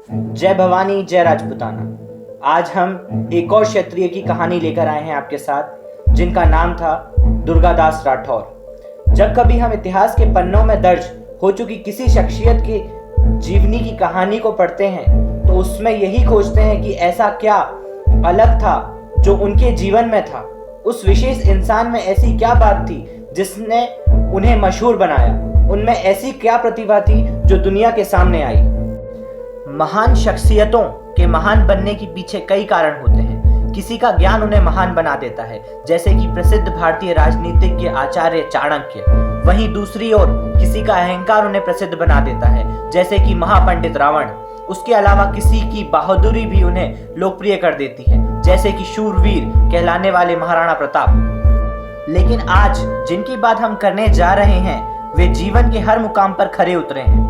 जय भवानी जय राजपूताना। आज हम एक और क्षत्रिय की कहानी लेकर आए हैं आपके साथ, जिनका नाम था दुर्गादास राठौर। जब कभी हम इतिहास के पन्नों में दर्ज हो चुकी किसी शख्सियत की जीवनी की कहानी को पढ़ते हैं तो उसमें यही खोजते हैं कि ऐसा क्या अलग था जो उनके जीवन में था। उस विशेष इंसान में ऐसी क्या बात थी जिसने उन्हें मशहूर बनाया, उनमें ऐसी क्या प्रतिभा थी जो दुनिया के सामने आई। महान शख्सियतों के महान बनने के पीछे कई कारण होते हैं। किसी का ज्ञान उन्हें महान बना देता है, जैसे कि प्रसिद्ध भारतीय राजनीतिज्ञ आचार्य चाणक्य। वहीं दूसरी ओर किसी का अहंकार उन्हें प्रसिद्ध बना देता है, जैसे कि महापंडित रावण। उसके अलावा किसी की बहादुरी भी उन्हें लोकप्रिय कर देती है, जैसे कि शूरवीर कहलाने वाले महाराणा प्रताप। लेकिन आज जिनकी बात हम करने जा रहे हैं वे जीवन के हर मुकाम पर खरे उतरे हैं।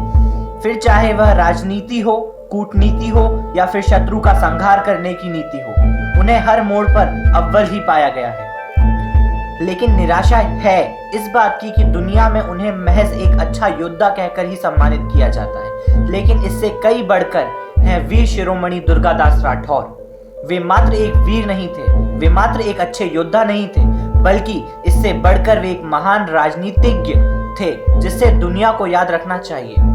फिर चाहे वह राजनीति हो, कूटनीति हो या फिर शत्रु का संहार करने की नीति हो, उन्हें हर मोड़ पर अव्वल ही पाया गया है। लेकिन निराशा है इस बात की कि दुनिया में उन्हें महज एक अच्छा योद्धा कहकर ही सम्मानित किया जाता है। लेकिन इससे कई बढ़कर हैं वीर शिरोमणि दुर्गादास राठौर। वे मात्र एक वीर नहीं थे, वे मात्र एक अच्छे योद्धा नहीं थे, बल्कि इससे बढ़कर वे एक महान राजनीतिज्ञ थे जिससे दुनिया को याद रखना चाहिए।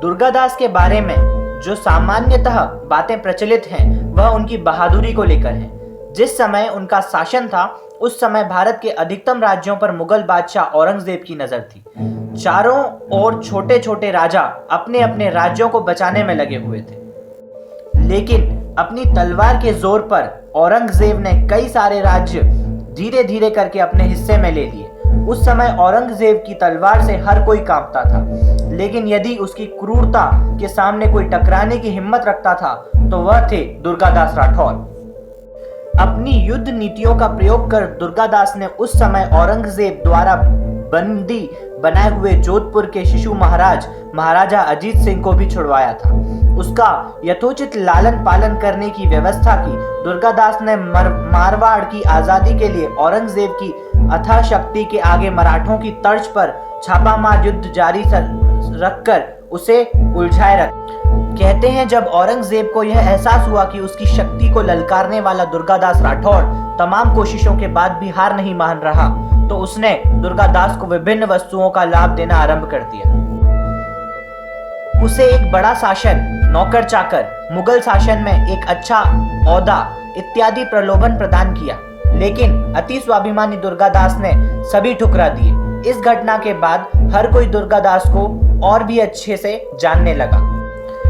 दुर्गादास के बारे में जो सामान्यतः बातें प्रचलित हैं वह उनकी बहादुरी को लेकर है। जिस समय उनका शासन था उस समय भारत के अधिकतम राज्यों पर मुगल बादशाह औरंगजेब की नजर थी। चारों ओर छोटे छोटे राजा अपने अपने राज्यों को बचाने में लगे हुए थे, लेकिन अपनी तलवार के जोर पर औरंगजेब ने कई सारे राज्य धीरे धीरे करके अपने हिस्से में ले लिए। उस समय औरंगजेब की तलवार से हर कोई कांपता था, लेकिन यदि उसकी क्रूरता के सामने कोई टकराने की हिम्मत रखता था तो वह थे दुर्गादास राठौर। अपनी युद्ध नीतियों का प्रयोग कर दुर्गादास ने उस समय औरंगजेब द्वारा बंदी बनाए हुए जोधपुर के शिशु महाराजा अजीत सिंह को भी छुड़वाया था। उसका यथोचित लालन पालन करने की व्यवस्था की। दुर्गादास ने मारवाड़ की आजादी के लिए औरंगजेब की अथाह शक्ति के आगे मराठों की तर्ज पर छापामार युद्ध जारी रखकर उसे उलझाए रख। कहते हैं जब औरंगजेब को यह एहसास हुआ कि उसकी शक्ति को ललकारने वाला दुर्गादास राठौर तमाम कोशिशों के बाद भी हार नहीं मान रहा, तो उसने दुर्गादास को विभिन्न वस्तुओं का लाभ देना आरंभ कर दिया। उसे एक बड़ा शासन, नौकर चाकर, मुगल शासन में एक अच्छा ओहदा इत्यादि प्रलोभन प्रदान किया, लेकिन अति स्वाभिमानी दुर्गादास ने सभी ठुकरा दिए। इस घटना के बाद हर कोई दुर्गादास को और भी अच्छे से जानने लगा।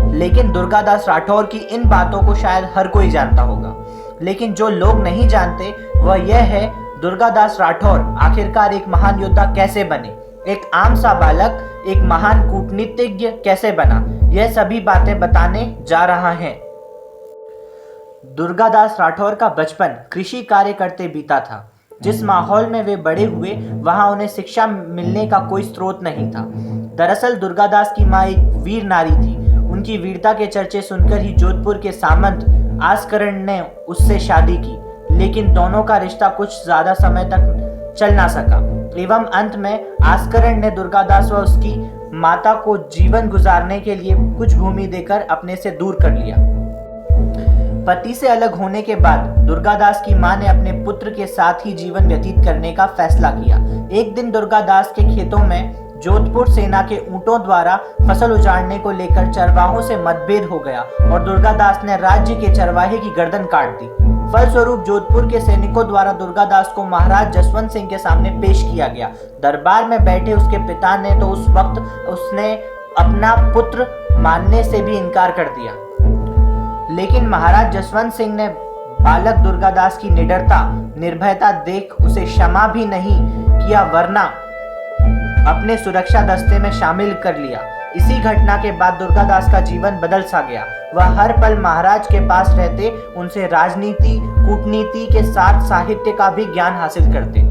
लेकिन दुर्गादास राठौर की इन बातों को शायद हर कोई जानता होगा, लेकिन जो लोग नहीं जानते वह यह है दुर्गादास राठौर आखिरकार एक महान योद्धा कैसे बने, एक आम सा बालक एक महान कूटनीतिज्ञ कैसे बना। यह सभी बातें बताने जा रहा है। दुर्गादास राठौर का बचपन कृषि कार्य करते बीता था। जिस माहौल में वे बड़े हुए वहां उन्हें शिक्षा मिलने का कोई स्रोत नहीं था। दरअसल दुर्गादास की मां एक वीर नारी थी। उनकी वीरता के चर्चे सुनकर ही जोधपुर के सामंत आस्करण ने उससे शादी की, लेकिन दोनों का रिश्ता कुछ ज्यादा समय तक चल ना सका एवं अंत में आस्करण ने दुर्गादास व उसकी माता को जीवन गुजारने के लिए कुछ भूमि देकर अपने से दूर कर लिया। पति से अलग होने के बाद दुर्गादास की मां ने अपने पुत्र के साथ ही जीवन व्यतीत करने का फैसला किया। एक दिन दुर्गादास के खेतों में जोधपुर सेना के ऊंटों द्वारा फसल उजाड़ने को लेकर चरवाहों से मतभेद हो गया और दुर्गादास ने राज्य के चरवाहे की गर्दन काट दी। फलस्वरूप जोधपुर के सैनिकों द्वारा दुर्गादास को महाराज जसवंत सिंह के सामने पेश किया गया। दरबार में बैठे उसके पिता ने तो उस वक्त उसने अपना पुत्र मानने से भी इनकार कर दिया, लेकिन महाराज जसवंत सिंह ने बालक दुर्गादास की निडरता निर्भयता देख उसे क्षमा भी नहीं किया, वरना अपने सुरक्षा दस्ते में शामिल कर लिया। इसी घटना के बाद दुर्गादास का जीवन बदल सा गया। वह हर पल महाराज के पास रहते, उनसे राजनीति कूटनीति के साथ साहित्य का भी ज्ञान हासिल करते।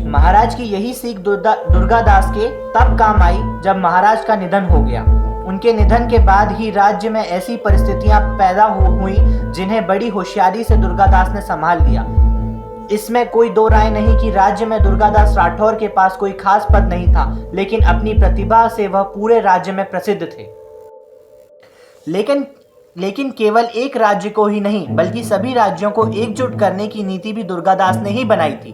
महाराज की यही सीख दुर्गादास के तब काम आई जब महाराज का निधन हो गया। उनके निधन के बाद ही राज्य में ऐसी परिस्थितियां पैदा हुई जिन्हें बड़ी होशियारी से दुर्गादास ने संभाल लिया। इसमें कोई दो राय नहीं कि राज्य में दुर्गादास राठौर के पास कोई खास पद नहीं था, लेकिन अपनी प्रतिभा से वह पूरे राज्य में प्रसिद्ध थे। लेकिन केवल एक राज्य को ही नहीं बल्कि सभी राज्यों को एकजुट करने की नीति भी दुर्गादास ने ही बनाई थी।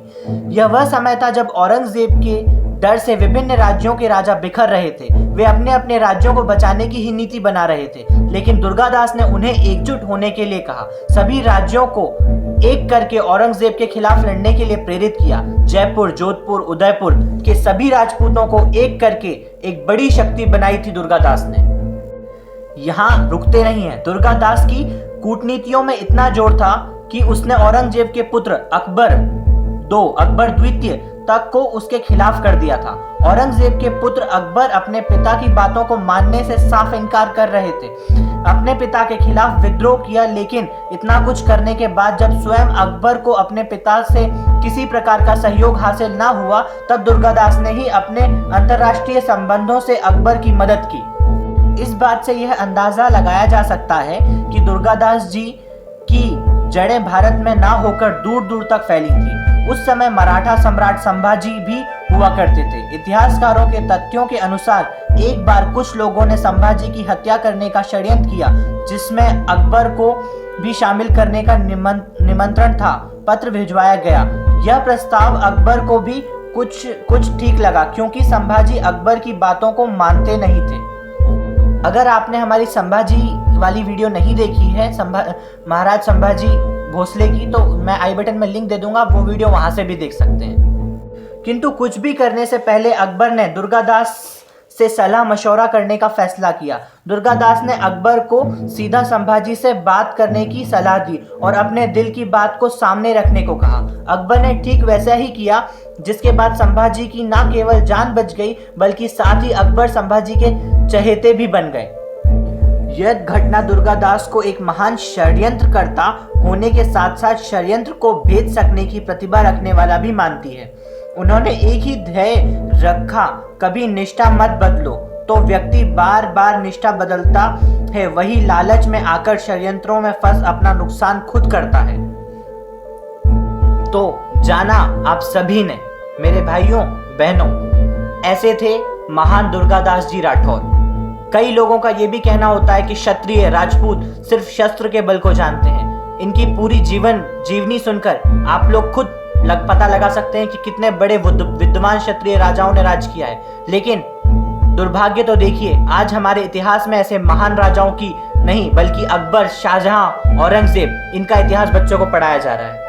यह वह समय था जब औरंगजेब के डर से विभिन्न राज्यों के राजा बिखर रहे थे। वे अपने अपने राज्यों को बचाने की ही नीति बना रहे थे, लेकिन दुर्गादास ने उन्हें एकजुट होने के लिए कहा। सभी राज्यों को एक करके औरंगजेब के खिलाफ लड़ने के लिए प्रेरित किया। जयपुर, जोधपुर, उदयपुर के सभी राजपूतों को एक करके एक बड़ी शक्ति बनाई थी दुर्गादास ने। यहाँ रुकते नहीं है। दुर्गादास की कूटनीतियों में इतना जोर था कि उसने औरंगजेब के पुत्र अकबर द्वितीय तक को उसके खिलाफ कर दिया था। औरंगजेब के पुत्र अकबर अपने पिता की बातों को मानने से साफ इनकार कर रहे थे। अपने पिता के खिलाफ विद्रोह किया, लेकिन इतना कुछ करने के बाद जब स्वयं अकबर को अपने पिता से किसी प्रकार का सहयोग हासिल ना हुआ, तब दुर्गादास ने ही अपने अंतर्राष्ट्रीय संबंधों से अकबर की मदद की। इस बात से यह अंदाजा लगाया जा सकता है कि दुर्गादास जी की जड़ें भारत में ना होकर दूर दूर तक फैली थी। उस समय मराठा सम्राट संभाजी भी हुआ करते थे। इतिहासकारों के तथ्यों के अनुसार एक बार कुछ लोगों ने संभाजी की हत्या करने का षड्यंत्र किया, जिसमें अकबर को भी शामिल करने का निमंत्रण था। पत्र भिजवाया गया। यह प्रस्ताव अकबर को भी कुछ ठीक लगा, क्योंकि संभाजी अकबर की बातों को मानते नहीं थे। अगर आपने हमारी संभाजी वाली वीडियो नहीं देखी है, महाराज संभाजी भोसले की, तो मैं आई बटन में लिंक दे दूंगा, वो वीडियो वहां से भी देख सकते हैं। किंतु कुछ भी करने से पहले अकबर ने दुर्गादास से सलाह मशवरा करने का फैसला किया। दुर्गादास ने अकबर को सीधा संभाजी से बात करने की सलाह दी और अपने दिल की बात को सामने रखने को कहा। अकबर ने ठीक वैसा ही किया, जिसके बाद संभाजी की न केवल जान बच गई, बल्कि साथ ही अकबर संभाजी के चहेते भी बन गए। यह घटना दुर्गादास को एक महान षड्यंत्रकर्ता होने के साथ साथ षड्यंत्र को भेद सकने की प्रतिभा रखने वाला भी मानती है। उन्होंने एक ही ध्येय रखा, कभी निष्ठा मत बदलो, तो व्यक्ति बार बार निष्ठा बदलता है, वही लालच में आकर षड्यंत्रों में फंस अपना नुकसान खुद करता है। तो जाना आप सभी ने, मेरे भाइयों बहनों, ऐसे थे महान दुर्गादास जी राठौर। कई लोगों का यह भी कहना होता है कि क्षत्रिय राजपूत सिर्फ शस्त्र के बल को जानते हैं। इनकी पूरी जीवनी सुनकर आप लोग खुद पता लगा सकते हैं कि कितने बड़े विद्वान क्षत्रिय राजाओं ने राज किया है। लेकिन दुर्भाग्य तो देखिए, आज हमारे इतिहास में ऐसे महान राजाओं की नहीं बल्कि अकबर, शाहजहां, औरंगजेब, इनका इतिहास बच्चों को पढ़ाया जा रहा है।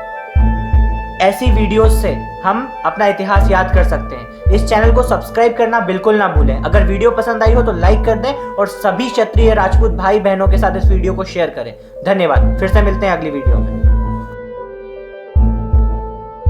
ऐसी वीडियोस से हम अपना इतिहास याद कर सकते हैं। इस चैनल को सब्सक्राइब करना बिल्कुल ना भूलें। अगर वीडियो पसंद आई हो तो लाइक कर दें और सभी क्षत्रिय राजपूत भाई बहनों के साथ इस वीडियो को शेयर करें। धन्यवाद। फिर से मिलते हैं अगली वीडियो में।